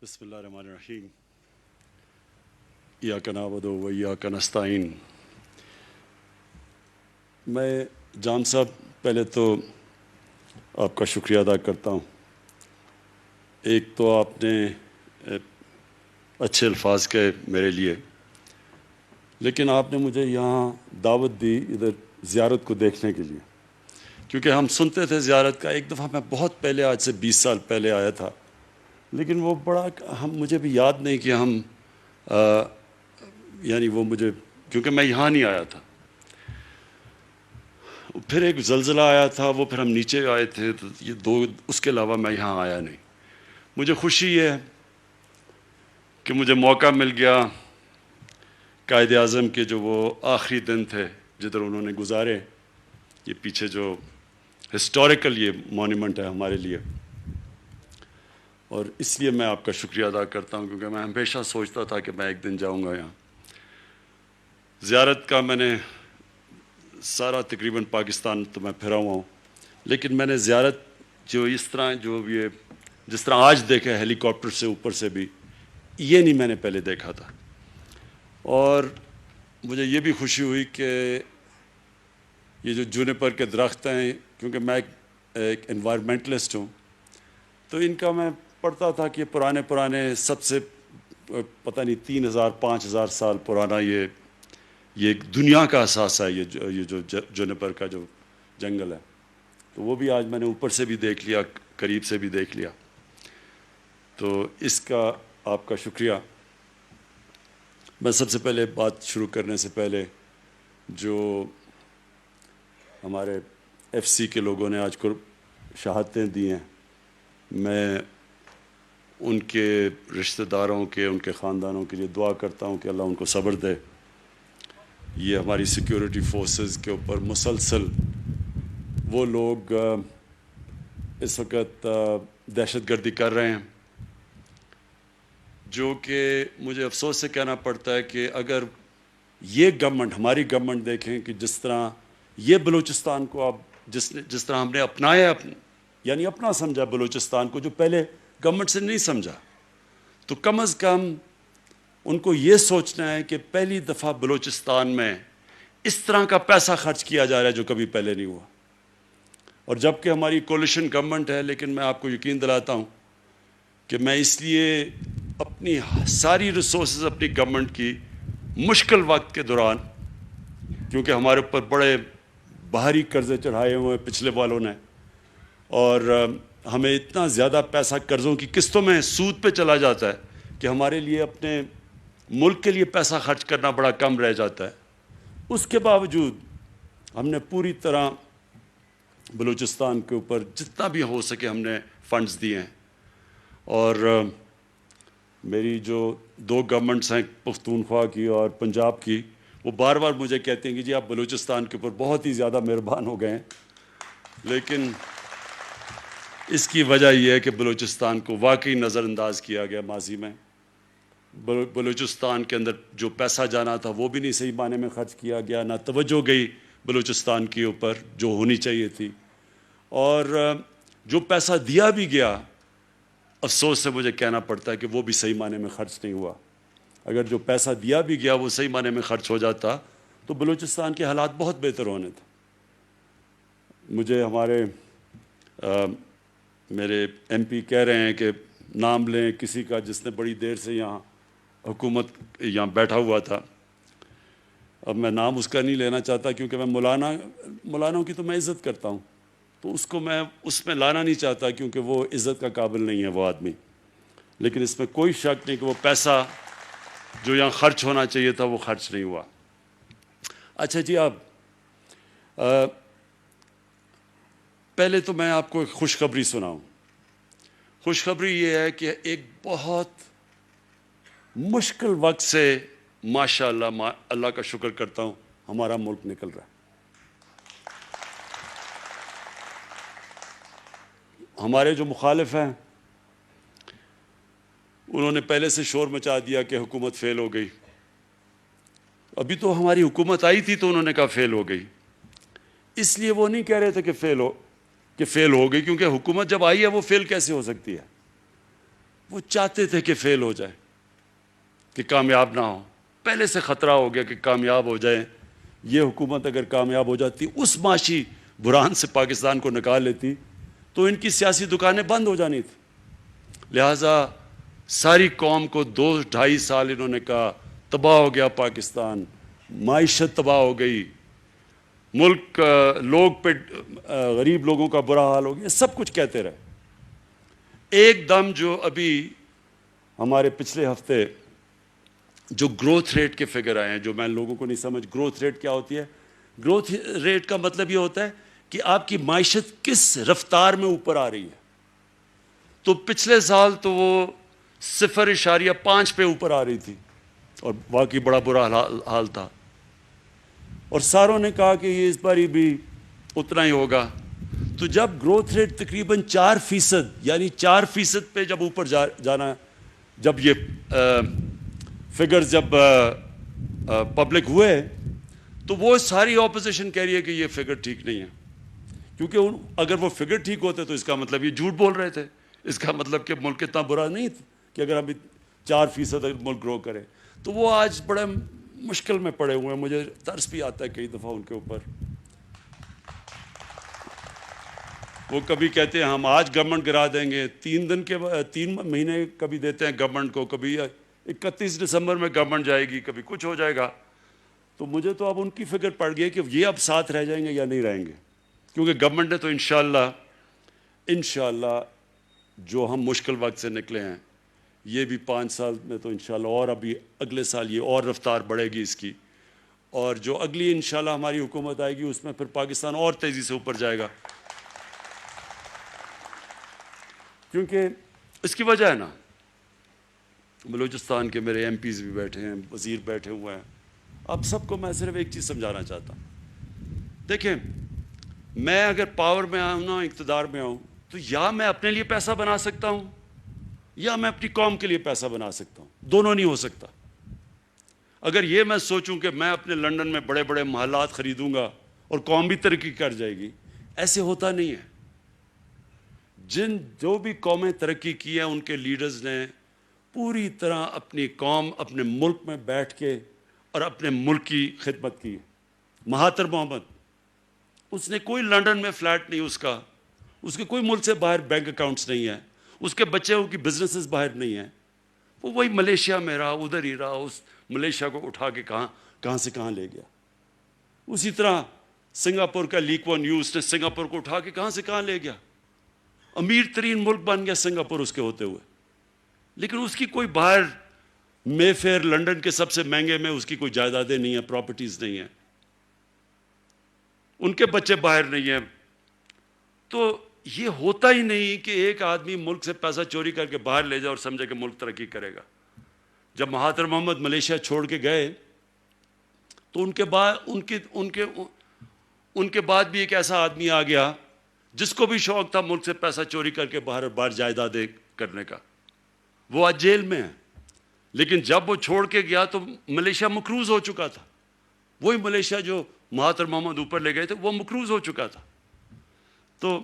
بسم اللہ الرحمن الرحیم ایاک نعبد و ایاک نستعین۔ میں جام صاحب پہلے تو آپ کا شکریہ ادا کرتا ہوں۔ ایک تو آپ نے اچھے الفاظ کہے میرے لیے، لیکن آپ نے مجھے یہاں دعوت دی ادھر زیارت کو دیکھنے کے لیے، کیونکہ ہم سنتے تھے زیارت کا۔ ایک دفعہ میں بہت پہلے، آج سے 20 سال پہلے آیا تھا، لیکن وہ بڑا مجھے بھی یاد نہیں کہ ہم یعنی وہ مجھے، کیونکہ میں یہاں نہیں آیا تھا۔ پھر ایک زلزلہ آیا تھا، وہ پھر ہم نیچے آئے تھے، تو یہ دو، اس کے علاوہ میں یہاں آیا نہیں۔ مجھے خوشی یہ ہے کہ مجھے موقع مل گیا، قائد اعظم کے جو وہ آخری دن تھے جدھر انہوں نے گزارے، یہ پیچھے جو ہسٹوریکل یہ مونیومنٹ ہے ہمارے لیے، اور اس لیے میں آپ کا شکریہ ادا کرتا ہوں، کیونکہ میں ہمیشہ سوچتا تھا کہ میں ایک دن جاؤں گا یہاں۔ زیارت کا میں نے سارا تقریباً پاکستان تو میں پھرا ہوا ہوں، لیکن میں نے زیارت جو اس طرح جس طرح آج دیکھے ہیلی کاپٹر سے اوپر سے بھی، یہ نہیں میں نے پہلے دیکھا تھا۔ اور مجھے یہ بھی خوشی ہوئی کہ یہ جو جونیپر کے درخت ہیں، کیونکہ میں ایک انوائرمنٹلسٹ ہوں، تو ان کا میں پڑھتا تھا کہ پرانے سب سے پتہ نہیں 3000 5000 سال پرانا یہ دنیا کا اثاثہ ہے، یہ جو جونیپر کا جو جنگل ہے۔ تو وہ بھی آج میں نے اوپر سے بھی دیکھ لیا، قریب سے بھی دیکھ لیا، تو اس کا آپ کا شکریہ۔ میں سب سے پہلے بات شروع کرنے سے پہلے جو ہمارے ایف سی کے لوگوں نے آج کو شہادتیں دی ہیں، میں ان کے رشتہ داروں کے، ان کے خاندانوں کے لیے دعا کرتا ہوں کہ اللہ ان کو صبر دے۔ یہ ہماری سیکیورٹی فورسز کے اوپر مسلسل وہ لوگ اس وقت دہشت گردی کر رہے ہیں، جو کہ مجھے افسوس سے کہنا پڑتا ہے کہ اگر یہ گورنمنٹ، ہماری گورنمنٹ دیکھیں کہ جس طرح یہ بلوچستان کو اب جس طرح ہم نے اپنایا، یعنی اپنا سمجھا بلوچستان کو، جو پہلے گورنمنٹ سے نہیں سمجھا، تو کم از کم ان کو یہ سوچنا ہے کہ پہلی دفعہ بلوچستان میں اس طرح کا پیسہ خرچ کیا جا رہا ہے جو کبھی پہلے نہیں ہوا۔ اور جب کہ ہماری کولیشن گورنمنٹ ہے، لیکن میں آپ کو یقین دلاتا ہوں کہ میں اس لیے اپنی ساری ریسورسز اپنی گورنمنٹ کی مشکل وقت کے دوران، کیونکہ ہمارے اوپر بڑے باہری قرضے چڑھائے ہوئے ہیں پچھلے والوں نے، اور ہمیں اتنا زیادہ پیسہ قرضوں کی قسطوں میں سود پہ چلا جاتا ہے کہ ہمارے لیے اپنے ملک کے لیے پیسہ خرچ کرنا بڑا کم رہ جاتا ہے۔ اس کے باوجود ہم نے پوری طرح بلوچستان کے اوپر جتنا بھی ہو سکے ہم نے فنڈز دیے ہیں، اور میری جو 2 گورنمنٹس ہیں، پختونخوا کی اور پنجاب کی، وہ بار بار مجھے کہتے ہیں کہ جی آپ بلوچستان کے اوپر بہت ہی زیادہ مہربان ہو گئے ہیں، لیکن اس کی وجہ یہ ہے کہ بلوچستان کو واقعی نظر انداز کیا گیا ماضی میں۔ بلوچستان کے اندر جو پیسہ جانا تھا وہ بھی نہیں صحیح معنی میں خرچ کیا گیا، نہ توجہ گئی بلوچستان کے اوپر جو ہونی چاہیے تھی، اور جو پیسہ دیا بھی گیا، افسوس سے مجھے کہنا پڑتا ہے کہ وہ بھی صحیح معنی میں خرچ نہیں ہوا۔ اگر جو پیسہ دیا بھی گیا وہ صحیح معنی میں خرچ ہو جاتا تو بلوچستان کے حالات بہت بہتر ہونے تھے۔ مجھے میرے ایم پی کہہ رہے ہیں کہ نام لیں کسی کا جس نے بڑی دیر سے یہاں حکومت یہاں بیٹھا ہوا تھا۔ اب میں نام اس کا نہیں لینا چاہتا، کیونکہ میں مولانوں کی تو میں عزت کرتا ہوں، تو اس کو میں اس میں لانا نہیں چاہتا، کیونکہ وہ عزت کا قابل نہیں ہے وہ آدمی۔ لیکن اس میں کوئی شک نہیں کہ وہ پیسہ جو یہاں خرچ ہونا چاہیے تھا وہ خرچ نہیں ہوا۔ اچھا جی، اب پہلے تو میں آپ کو ایک خوشخبری سناؤں۔ خوشخبری یہ ہے کہ ایک بہت مشکل وقت سے ماشاءاللہ، اللہ کا شکر کرتا ہوں، ہمارا ملک نکل رہا ہے۔ ہمارے جو مخالف ہیں انہوں نے پہلے سے شور مچا دیا کہ حکومت فیل ہو گئی۔ ابھی تو ہماری حکومت آئی تھی تو انہوں نے کہا فیل ہو گئی، اس لیے وہ نہیں کہہ رہے تھے کہ فیل ہو گئی، کیونکہ حکومت جب آئی ہے وہ فیل کیسے ہو سکتی ہے؟ وہ چاہتے تھے کہ فیل ہو جائے, کہ کامیاب نہ ہو. پہلے سے خطرہ ہو گیا کہ کامیاب ہو جائیں. یہ حکومت اگر کامیاب ہو جاتی, اس معاشی بحران سے پاکستان کو نکال لیتی, تو ان کی سیاسی دکانیں بند ہو جانی تھی. لہٰذا ساری قوم کو 2-2.5 سال انہوں نے کہا تباہ ہو گیا پاکستان, معیشت تباہ ہو گئی, ملک لوگ پہ غریب لوگوں کا برا حال ہو گیا, سب کچھ کہتے رہے. ایک دم جو ابھی ہمارے پچھلے ہفتے جو گروتھ ریٹ کے فگر آئے ہیں, جو میں لوگوں کو نہیں سمجھ, گروتھ ریٹ کیا ہوتی ہے؟ گروتھ ریٹ کا مطلب یہ ہوتا ہے کہ آپ کی معیشت کس رفتار میں اوپر آ رہی ہے. تو پچھلے سال تو وہ 0.5 پہ اوپر آ رہی تھی, اور واقعی بڑا برا حال تھا. اور ساروں نے کہا کہ یہ اس بار بھی اتنا ہی ہوگا. تو جب گروتھ ریٹ تقریباً 4%, یعنی 4% پہ جب اوپر جانا, جب یہ فگرز جب پبلک ہوئے, تو وہ ساری اپوزیشن کہہ رہی ہے کہ یہ فگر ٹھیک نہیں ہے. کیونکہ اگر وہ فگر ٹھیک ہوتے تو اس کا مطلب یہ جھوٹ بول رہے تھے. اس کا مطلب کہ ملک اتنا برا نہیں تھا کہ اگر ابھی 4% اگر ملک گرو کرے. تو وہ آج بڑے مشکل میں پڑے ہوئے ہیں. مجھے ترس بھی آتا ہے کئی دفعہ ان کے اوپر. وہ کبھی کہتے ہیں ہم آج گورنمنٹ گرا دیں گے, 3 مہینے کبھی دیتے ہیں گورنمنٹ کو, کبھی 31 دسمبر میں گورنمنٹ جائے گی, کبھی کچھ ہو جائے گا. تو مجھے تو اب ان کی فکر پڑ گئی کہ یہ اب ساتھ رہ جائیں گے یا نہیں رہیں گے. کیونکہ گورنمنٹ نے تو انشاءاللہ جو ہم مشکل وقت سے نکلے ہیں, یہ بھی 5 سال میں تو انشاءاللہ, اور ابھی اگلے سال یہ اور رفتار بڑھے گی اس کی, اور جو اگلی انشاءاللہ ہماری حکومت آئے گی اس میں پھر پاکستان اور تیزی سے اوپر جائے گا. کیونکہ اس کی وجہ ہے نا, بلوچستان کے میرے ایم پیز بھی بیٹھے ہیں, وزیر بیٹھے ہوئے ہیں. اب سب کو میں صرف ایک چیز سمجھانا چاہتا ہوں. دیکھیں, میں اگر پاور میں آؤں نا, اقتدار میں آؤں, تو یا میں اپنے لیے پیسہ بنا سکتا ہوں یا میں اپنی قوم کے لیے پیسہ بنا سکتا ہوں. دونوں نہیں ہو سکتا. اگر یہ میں سوچوں کہ میں اپنے لنڈن میں بڑے بڑے محلات خریدوں گا اور قوم بھی ترقی کر جائے گی, ایسے ہوتا نہیں ہے. جو بھی قومیں ترقی کی ہیں ان کے لیڈرز نے پوری طرح اپنی قوم, اپنے ملک میں بیٹھ کے اور اپنے ملک کی خدمت کی ہے. مہاتر محمد, اس نے کوئی لنڈن میں فلیٹ نہیں اس کے کوئی ملک سے باہر بینک اکاؤنٹس نہیں ہیں, اس کے بچے کی بزنسز باہر نہیں ہیں. وہ وہی ملیشیا میں رہا, ادھر ہی رہا, اس ملیشیا کو اٹھا کے کہاں سے کہاں لے گیا. اسی طرح سنگاپور کا لی کوان یو, اس نے سنگاپور کو اٹھا کے کہاں سے کہاں لے گیا. امیر ترین ملک بن گیا سنگاپور اس کے ہوتے ہوئے. لیکن اس کی کوئی باہر مے فیئر, لنڈن کے سب سے مہنگے میں اس کی کوئی جائیدادیں نہیں ہیں, پراپرٹیز نہیں ہیں, ان کے بچے باہر نہیں ہیں. تو یہ ہوتا ہی نہیں کہ ایک آدمی ملک سے پیسہ چوری کر کے باہر لے جائے اور سمجھے کہ ملک ترقی کرے گا. جب مہاتر محمد ملیشیا چھوڑ کے گئے تو ان کے بعد بھی ایک ایسا آدمی آ گیا جس کو بھی شوق تھا ملک سے پیسہ چوری کر کے باہر جائیدادیں کرنے کا. وہ آج جیل میں ہے. لیکن جب وہ چھوڑ کے گیا تو ملیشیا مقروض ہو چکا تھا. وہی ملیشیا جو مہاتر محمد اوپر لے گئے تھے وہ مقروض ہو چکا تھا. تو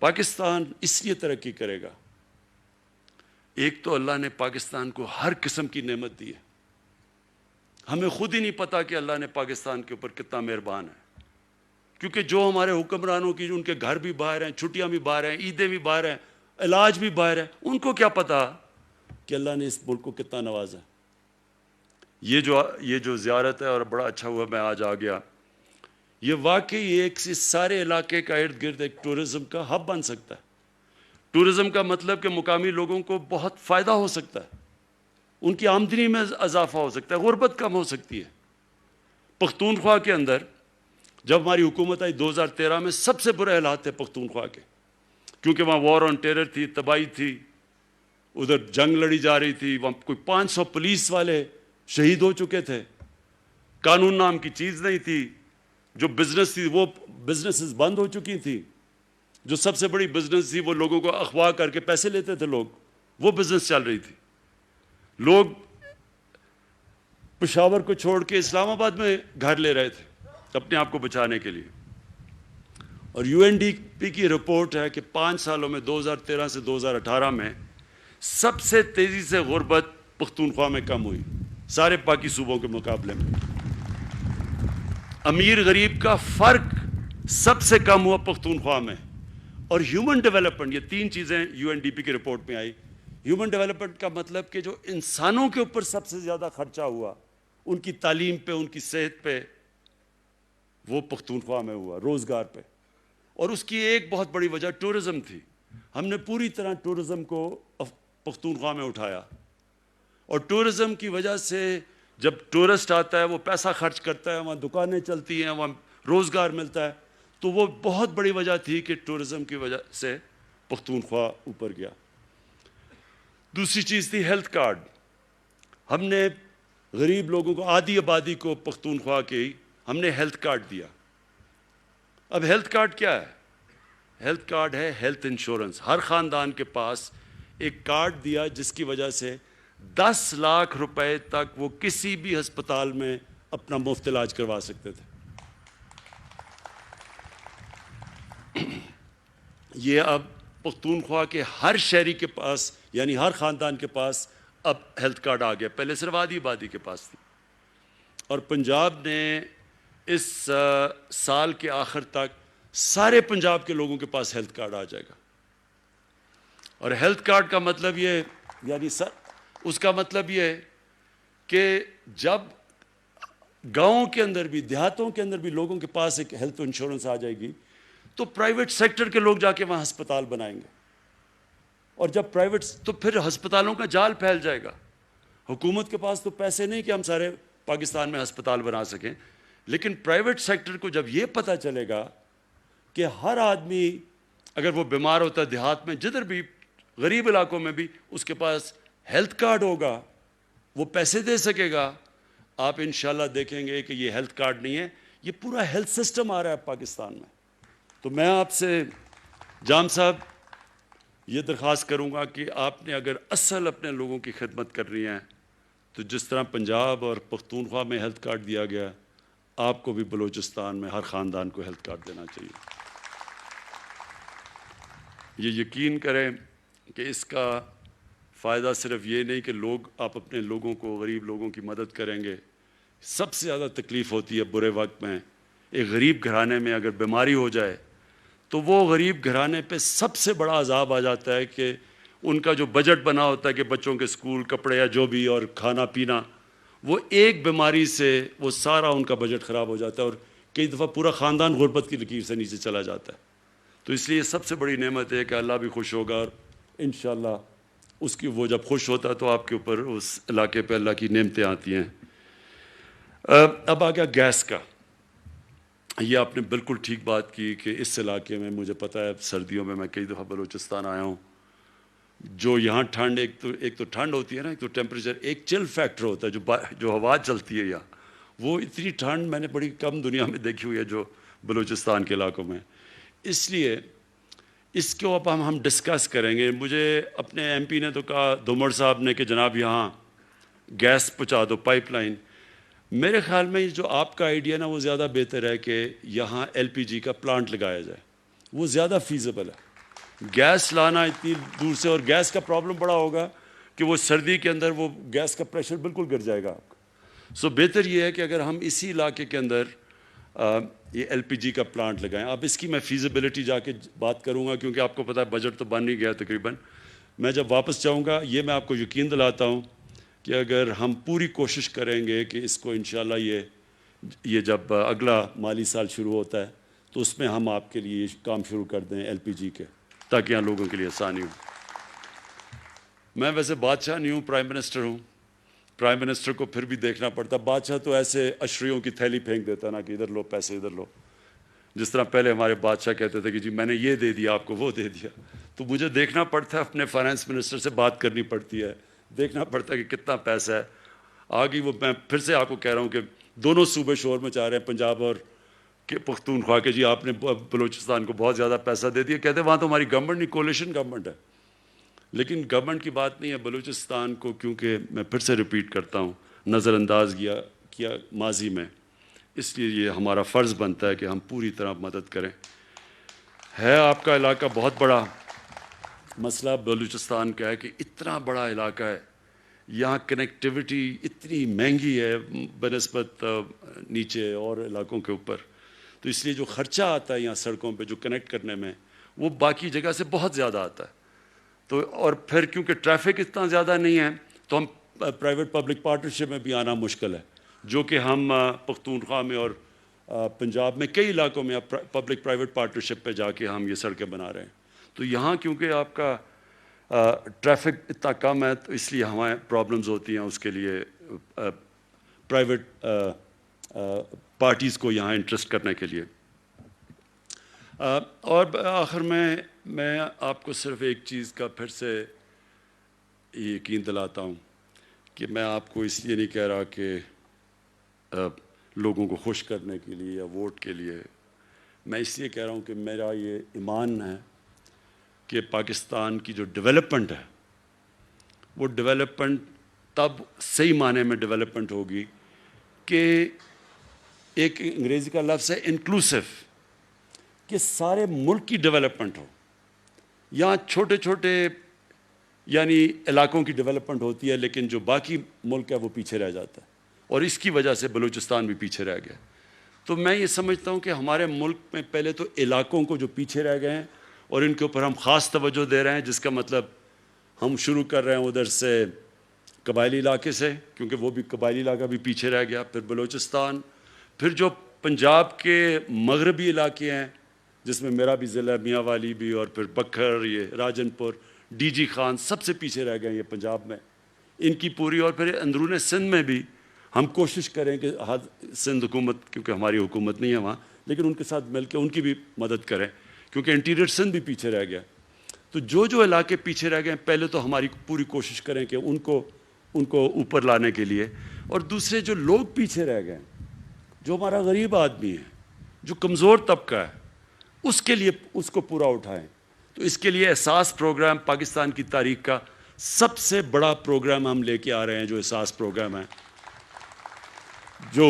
پاکستان اس لیے ترقی کرے گا, ایک تو اللہ نے پاکستان کو ہر قسم کی نعمت دی ہے. ہمیں خود ہی نہیں پتا کہ اللہ نے پاکستان کے اوپر کتنا مہربان ہے. کیونکہ جو ہمارے حکمرانوں کی, ان کے گھر بھی باہر ہیں, چھٹیاں بھی باہر ہیں, عیدیں بھی باہر ہیں, علاج بھی باہر ہے, ان کو کیا پتا کہ اللہ نے اس ملک کو کتنا نوازا. یہ جو زیارت ہے, اور بڑا اچھا ہوا میں آج آ گیا, یہ واقعی ایک سارے علاقے کا ارد گرد ایک ٹورزم کا ہب بن سکتا ہے. ٹورزم کا مطلب کہ مقامی لوگوں کو بہت فائدہ ہو سکتا ہے, ان کی آمدنی میں اضافہ ہو سکتا ہے, غربت کم ہو سکتی ہے. پختونخوا کے اندر جب ہماری حکومت آئی 2013 میں, سب سے برے حالات تھے پختونخوا کے, کیونکہ وہاں وار آن ٹیرر تھی, تباہی تھی, ادھر جنگ لڑی جا رہی تھی, وہاں کوئی 500 پولیس والے شہید ہو چکے تھے, قانون نام کی چیز نہیں تھی, جو بزنس تھی وہ بزنسز بند ہو چکی تھی, جو سب سے بڑی بزنس تھی وہ لوگوں کو اغوا کر کے پیسے لیتے تھے لوگ, وہ بزنس چل رہی تھی. لوگ پشاور کو چھوڑ کے اسلام آباد میں گھر لے رہے تھے اپنے آپ کو بچانے کے لیے. اور UNDP کی رپورٹ ہے کہ 5 سالوں میں 2013 سے 2018 میں سب سے تیزی سے غربت پختونخوا میں کم ہوئی سارے باقی صوبوں کے مقابلے میں. امیر غریب کا فرق سب سے کم ہوا پختونخوا میں. اور ہیومن ڈیولپمنٹ، یہ تین چیزیں یو این ڈی پی کی رپورٹ میں آئی. ہیومن ڈیولپمنٹ کا مطلب کہ جو انسانوں کے اوپر سب سے زیادہ خرچہ ہوا، ان کی تعلیم پہ، ان کی صحت پہ، وہ پختونخوا میں ہوا، روزگار پہ. اور اس کی ایک بہت بڑی وجہ ٹورزم تھی. ہم نے پوری طرح ٹورزم کو پختونخوا میں اٹھایا، اور ٹورزم کی وجہ سے جب ٹورسٹ آتا ہے وہ پیسہ خرچ کرتا ہے، وہاں دکانیں چلتی ہیں، وہاں روزگار ملتا ہے. تو وہ بہت بڑی وجہ تھی کہ ٹورزم کی وجہ سے پختونخوا اوپر گیا. دوسری چیز تھی ہیلتھ کارڈ. ہم نے غریب لوگوں کو، آدھی آبادی کو پختونخوا کی ہم نے ہیلتھ کارڈ دیا. اب ہیلتھ کارڈ کیا ہے؟ ہیلتھ کارڈ ہے ہیلتھ انشورنس. ہر خاندان کے پاس ایک کارڈ دیا جس کی وجہ سے 10 لاکھ روپے تک وہ کسی بھی ہسپتال میں اپنا مفت علاج کروا سکتے تھے. یہ اب پختونخوا کے ہر شہری کے پاس، یعنی ہر خاندان کے پاس اب ہیلتھ کارڈ آ گیا. پہلے صرف آدھی آبادی کے پاس تھی. اور پنجاب نے اس سال کے آخر تک سارے پنجاب کے لوگوں کے پاس ہیلتھ کارڈ آ جائے گا. اور ہیلتھ کارڈ کا مطلب یہ، یعنی اس کا مطلب یہ ہے کہ جب گاؤں کے اندر بھی، دیہاتوں کے اندر بھی لوگوں کے پاس ایک ہیلتھ انشورنس آ جائے گی تو پرائیویٹ سیکٹر کے لوگ جا کے وہاں ہسپتال بنائیں گے. اور جب پرائیویٹ، تو پھر ہسپتالوں کا جال پھیل جائے گا. حکومت کے پاس تو پیسے نہیں کہ ہم سارے پاکستان میں ہسپتال بنا سکیں، لیکن پرائیویٹ سیکٹر کو جب یہ پتہ چلے گا کہ ہر آدمی اگر وہ بیمار ہوتا ہے دیہات میں، جدھر بھی غریب علاقوں میں بھی، اس کے پاس ہیلتھ کارڈ ہوگا، وہ پیسے دے سکے گا. آپ انشاءاللہ دیکھیں گے کہ یہ ہیلتھ کارڈ نہیں ہے، یہ پورا ہیلتھ سسٹم آ رہا ہے پاکستان میں. تو میں آپ سے جام صاحب یہ درخواست کروں گا کہ آپ نے اگر اصل اپنے لوگوں کی خدمت کرنی ہے تو جس طرح پنجاب اور پختونخوا میں ہیلتھ کارڈ دیا گیا، آپ کو بھی بلوچستان میں ہر خاندان کو ہیلتھ کارڈ دینا چاہیے. یہ یقین کریں کہ اس کا فائدہ صرف یہ نہیں کہ آپ اپنے لوگوں کو، غریب لوگوں کی مدد کریں گے. سب سے زیادہ تکلیف ہوتی ہے برے وقت میں. ایک غریب گھرانے میں اگر بیماری ہو جائے تو وہ غریب گھرانے پہ سب سے بڑا عذاب آ جاتا ہے کہ ان کا جو بجٹ بنا ہوتا ہے کہ بچوں کے اسکول، کپڑے یا جو بھی اور کھانا پینا، وہ ایک بیماری سے وہ سارا ان کا بجٹ خراب ہو جاتا ہے، اور کئی دفعہ پورا خاندان غربت کی لکیر سے نیچے چلا جاتا ہے. تو اس لیے سب سے بڑی نعمت ہے کہ اللہ بھی خوش ہوگا، اور انشاءاللہ اس کی، وہ جب خوش ہوتا ہے تو آپ کے اوپر اس علاقے پہ اللہ کی نعمتیں آتی ہیں. اب آ گیا گیس کا. یہ آپ نے بالکل ٹھیک بات کی کہ اس علاقے میں، مجھے پتہ ہے سردیوں میں کئی دفعہ بلوچستان آیا ہوں، جو یہاں ٹھنڈ، ایک تو ٹھنڈ ہوتی ہے نا، ایک تو ٹیمپریچر، ایک چل فیکٹر ہوتا ہے جو ہوا چلتی ہے یہاں، وہ اتنی ٹھنڈ میں نے بڑی کم دنیا میں دیکھی ہوئی ہے جو بلوچستان کے علاقوں میں. اس لیے اس کو اب ہم ڈسکس کریں گے. مجھے اپنے ایم پی نے تو کہا، دومڑ صاحب نے، کہ جناب یہاں گیس پہنچا دو، پائپ لائن. میرے خیال میں جو آپ کا آئیڈیا نا وہ زیادہ بہتر ہے کہ یہاں ایل پی جی کا پلانٹ لگایا جائے، وہ زیادہ فیزیبل ہے. گیس لانا اتنی دور سے، اور گیس کا پرابلم بڑا ہوگا کہ وہ سردی کے اندر وہ گیس کا پریشر بالکل گر جائے گا آپ کا. سو بہتر یہ ہے کہ اگر ہم اسی علاقے کے اندر یہ ایل پی جی کا پلانٹ لگائیں. اب اس کی میں فیزیبلٹی جا کے بات کروں گا، کیونکہ آپ کو پتہ ہے بجٹ تو بن ہی گیا تقریباً. میں جب واپس جاؤں گا، یہ میں آپ کو یقین دلاتا ہوں کہ اگر ہم پوری کوشش کریں گے کہ اس کو انشاءاللہ یہ جب اگلا مالی سال شروع ہوتا ہے تو اس میں ہم آپ کے لیے کام شروع کر دیں ایل پی جی کے، تاکہ یہاں لوگوں کے لیے آسانی ہو. میں ویسے بادشاہ نہیں ہوں، پرائم منسٹر ہوں. پرائم منسٹر کو پھر بھی دیکھنا پڑتا. بادشاہ تو ایسے اشریوں کی تھیلی پھینک دیتا نا کہ ادھر لو پیسے، ادھر لو. جس طرح پہلے ہمارے بادشاہ کہتے تھے کہ جی میں نے یہ دے دیا آپ کو، وہ دے دیا. تو مجھے دیکھنا پڑتا ہے، اپنے فائنانس منسٹر سے بات کرنی پڑتی ہے، دیکھنا پڑتا ہے کہ کتنا پیسہ ہے. آگے وہ میں پھر سے آپ کو کہہ رہا ہوں کہ دونوں صوبے شور میں چاہ رہے ہیں، پنجاب اور پختونخوا کے، جی آپ نے بلوچستان کو بہت زیادہ پیسہ دے دیا. کہتے ہیں وہاں تو ہماری گورنمنٹ نہیں، کولیشن گورنمنٹ ہے. لیکن گورنمنٹ کی بات نہیں ہے. بلوچستان کو، کیونکہ میں پھر سے ریپیٹ کرتا ہوں، نظر انداز کیا ماضی میں، اس لیے یہ ہمارا فرض بنتا ہے کہ ہم پوری طرح مدد کریں. ہے آپ کا علاقہ بہت بڑا، مسئلہ بلوچستان کا ہے کہ اتنا بڑا علاقہ ہے, یہاں کنیکٹیوٹی اتنی مہنگی ہے بنسبت نیچے اور علاقوں کے اوپر, تو اس لیے جو خرچہ آتا ہے یہاں سڑکوں پہ جو کنیکٹ کرنے میں, وہ باقی جگہ سے بہت زیادہ آتا ہے. تو اور پھر کیونکہ ٹریفک اتنا زیادہ نہیں ہے تو ہم پرائیویٹ پبلک پارٹنرشپ میں بھی آنا مشکل ہے, جو کہ ہم پختونخوا میں اور پنجاب میں کئی علاقوں میں پبلک پرائیویٹ پارٹنرشپ پہ جا کے ہم یہ سڑکیں بنا رہے ہیں. تو یہاں کیونکہ آپ کا ٹریفک اتنا کم ہے تو اس لیے ہمیں پرابلمز ہوتی ہیں اس کے لیے پرائیویٹ پارٹیز کو یہاں انٹرسٹ کرنے کے لیے. اور آخر میں آپ کو صرف ایک چیز کا پھر سے یقین دلاتا ہوں کہ میں آپ کو اس لیے نہیں کہہ رہا کہ لوگوں کو خوش کرنے کے لیے یا ووٹ کے لیے, میں اس لیے کہہ رہا ہوں کہ میرا یہ ایمان ہے کہ پاکستان کی جو ڈیولپمنٹ ہے وہ ڈیولپمنٹ تب صحیح معنی میں ڈیولپمنٹ ہوگی کہ ایک انگریزی کا لفظ ہے انکلوسیو, کہ سارے ملک کی ڈیولپمنٹ ہو. یہاں چھوٹے چھوٹے یعنی علاقوں کی ڈیولپمنٹ ہوتی ہے لیکن جو باقی ملک ہے وہ پیچھے رہ جاتا ہے, اور اس کی وجہ سے بلوچستان بھی پیچھے رہ گیا. تو میں یہ سمجھتا ہوں کہ ہمارے ملک میں پہلے تو علاقوں کو جو پیچھے رہ گئے ہیں اور ان کے اوپر ہم خاص توجہ دے رہے ہیں, جس کا مطلب ہم شروع کر رہے ہیں ادھر سے قبائلی علاقے سے, کیونکہ وہ بھی قبائلی علاقہ بھی پیچھے رہ گیا, پھر بلوچستان, پھر جو پنجاب کے مغربی علاقے ہیں جس میں میرا بھی ضلع میاں والی بھی, اور پھر بکھر, یہ راجن پور, ڈی جی خان, سب سے پیچھے رہ گئے یہ پنجاب میں, ان کی پوری. اور پھر اندرون سندھ میں بھی ہم کوشش کریں کہ سندھ حکومت, کیونکہ ہماری حکومت نہیں ہے وہاں, لیکن ان کے ساتھ مل کے ان کی بھی مدد کریں, کیونکہ انٹیریئر سندھ بھی پیچھے رہ گیا. تو جو علاقے پیچھے رہ گئے پہلے تو ہماری پوری کوشش کریں کہ ان کو اوپر لانے کے لیے, اور دوسرے جو لوگ پیچھے رہ گئے, جو ہمارا غریب آدمی ہے, جو کمزور طبقہ ہے, اس کے لیے اس کو پورا اٹھائیں. تو اس کے لیے احساس پروگرام پاکستان کی تاریخ کا سب سے بڑا پروگرام ہم لے کے آ رہے ہیں, جو احساس پروگرام ہے, جو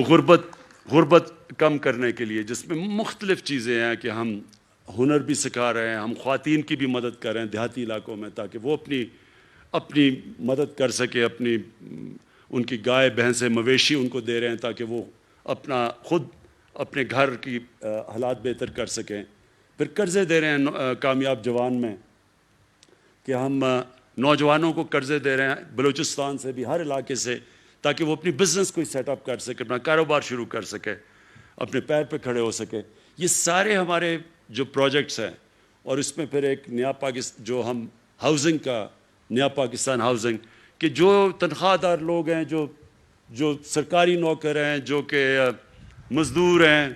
غربت کم کرنے کے لیے, جس میں مختلف چیزیں ہیں کہ ہم ہنر بھی سکھا رہے ہیں, ہم خواتین کی بھی مدد کر رہے ہیں دیہاتی علاقوں میں, تاکہ وہ اپنی مدد کر سکے, ان کی گائے بھینسیں مویشی ان کو دے رہے ہیں تاکہ وہ خود اپنے گھر کی حالات بہتر کر سکیں. پھر قرضے دے رہے ہیں کامیاب جوان میں, کہ ہم نوجوانوں کو قرضے دے رہے ہیں بلوچستان سے بھی, ہر علاقے سے, تاکہ وہ اپنی بزنس کو سیٹ اپ کر سکے, اپنا کاروبار شروع کر سکے, اپنے پیر پہ کھڑے ہو سکے. یہ سارے ہمارے جو پروجیکٹس ہیں, اور اس میں پھر ایک نیا پاکستان, جو ہم ہاؤسنگ کا نیا پاکستان ہاؤسنگ, کہ جو تنخواہ دار لوگ ہیں, جو سرکاری نوکر ہیں, جو کہ مزدور ہیں,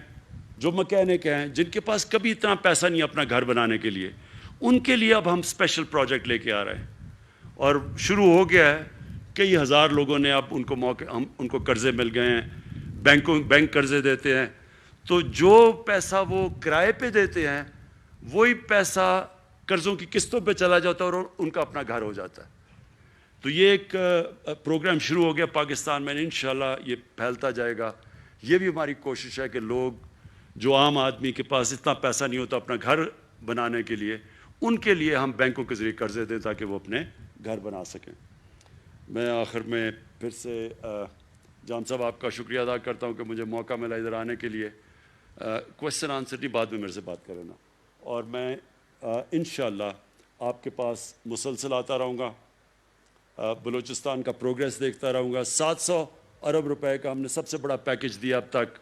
جو مکینک ہیں, جن کے پاس کبھی اتنا پیسہ نہیں اپنا گھر بنانے کے لیے, ان کے لیے اب ہم اسپیشل پروجیکٹ لے کے آ رہے ہیں. اور شروع ہو گیا ہے, کئی ہزار لوگوں نے اب ان کو قرضے مل گئے ہیں, بینک قرضے دیتے ہیں. تو جو پیسہ وہ کرائے پہ دیتے ہیں وہی پیسہ قرضوں کی قسطوں پہ چلا جاتا ہے اور ان کا اپنا گھر ہو جاتا ہے. تو یہ ایک پروگرام شروع ہو گیا پاکستان میں, انشاءاللہ یہ پھیلتا جائے گا. یہ بھی ہماری کوشش ہے کہ لوگ جو عام آدمی کے پاس اتنا پیسہ نہیں ہوتا اپنا گھر بنانے کے لیے, ان کے لیے ہم بینکوں کے ذریعے قرضے دیں تاکہ وہ اپنے گھر بنا سکیں. میں آخر میں پھر سے جان صاحب آپ کا شکریہ ادا کرتا ہوں کہ مجھے موقع ملا ادھر آنے کے لیے. کوشچن آنسر نہیں, بعد میں میرے سے بات کرنا, اور میں انشاءاللہ آپ کے پاس مسلسل آتا رہوں گا, بلوچستان کا پروگریس دیکھتا رہوں گا. 700 ارب روپے کا ہم نے سب سے بڑا پیکج دیا اب تک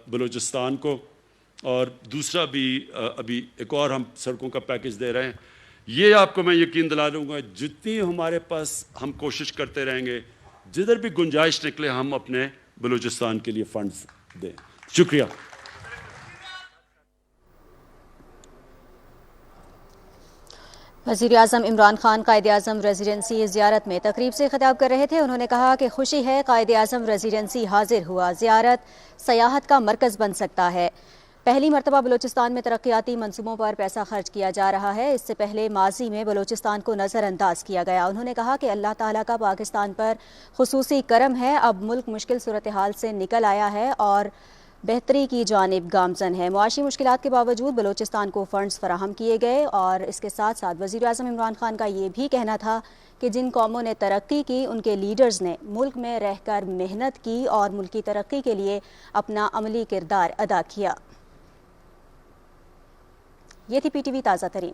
بلوچستان کو, اور دوسرا بھی ابھی ایک اور ہم سڑکوں کا پیکج دے رہے ہیں. یہ آپ کو میں یقین دلا دوں گا, جتنی ہمارے پاس ہم کوشش کرتے رہیں گے, جدھر بھی گنجائش نکلے ہم اپنے بلوچستان کے لیے فنڈز دیں. شکریہ. وزیر اعظم عمران خان قائد اعظم ریزیڈنسی زیارت میں تقریب سے خطاب کر رہے تھے. انہوں نے کہا کہ خوشی ہے قائد اعظم ریزیڈنسی حاضر ہوا, زیارت سیاحت کا مرکز بن سکتا ہے. پہلی مرتبہ بلوچستان میں ترقیاتی منصوبوں پر پیسہ خرچ کیا جا رہا ہے. اس سے پہلے ماضی میں بلوچستان کو نظر انداز کیا گیا. انہوں نے کہا کہ اللہ تعالیٰ کا پاکستان پر خصوصی کرم ہے, اب ملک مشکل صورتحال سے نکل آیا ہے اور بہتری کی جانب گامزن ہے۔ معاشی مشکلات کے باوجود بلوچستان کو فنڈز فراہم کیے گئے، اور اس کے ساتھ ساتھ وزیر اعظم عمران خان کا یہ بھی کہنا تھا کہ جن قوموں نے ترقی کی ان کے لیڈرز نے ملک میں رہ کر محنت کی اور ملکی ترقی کے لیے اپنا عملی کردار ادا کیا۔ یہ تھی پی ٹی وی تازہ ترین۔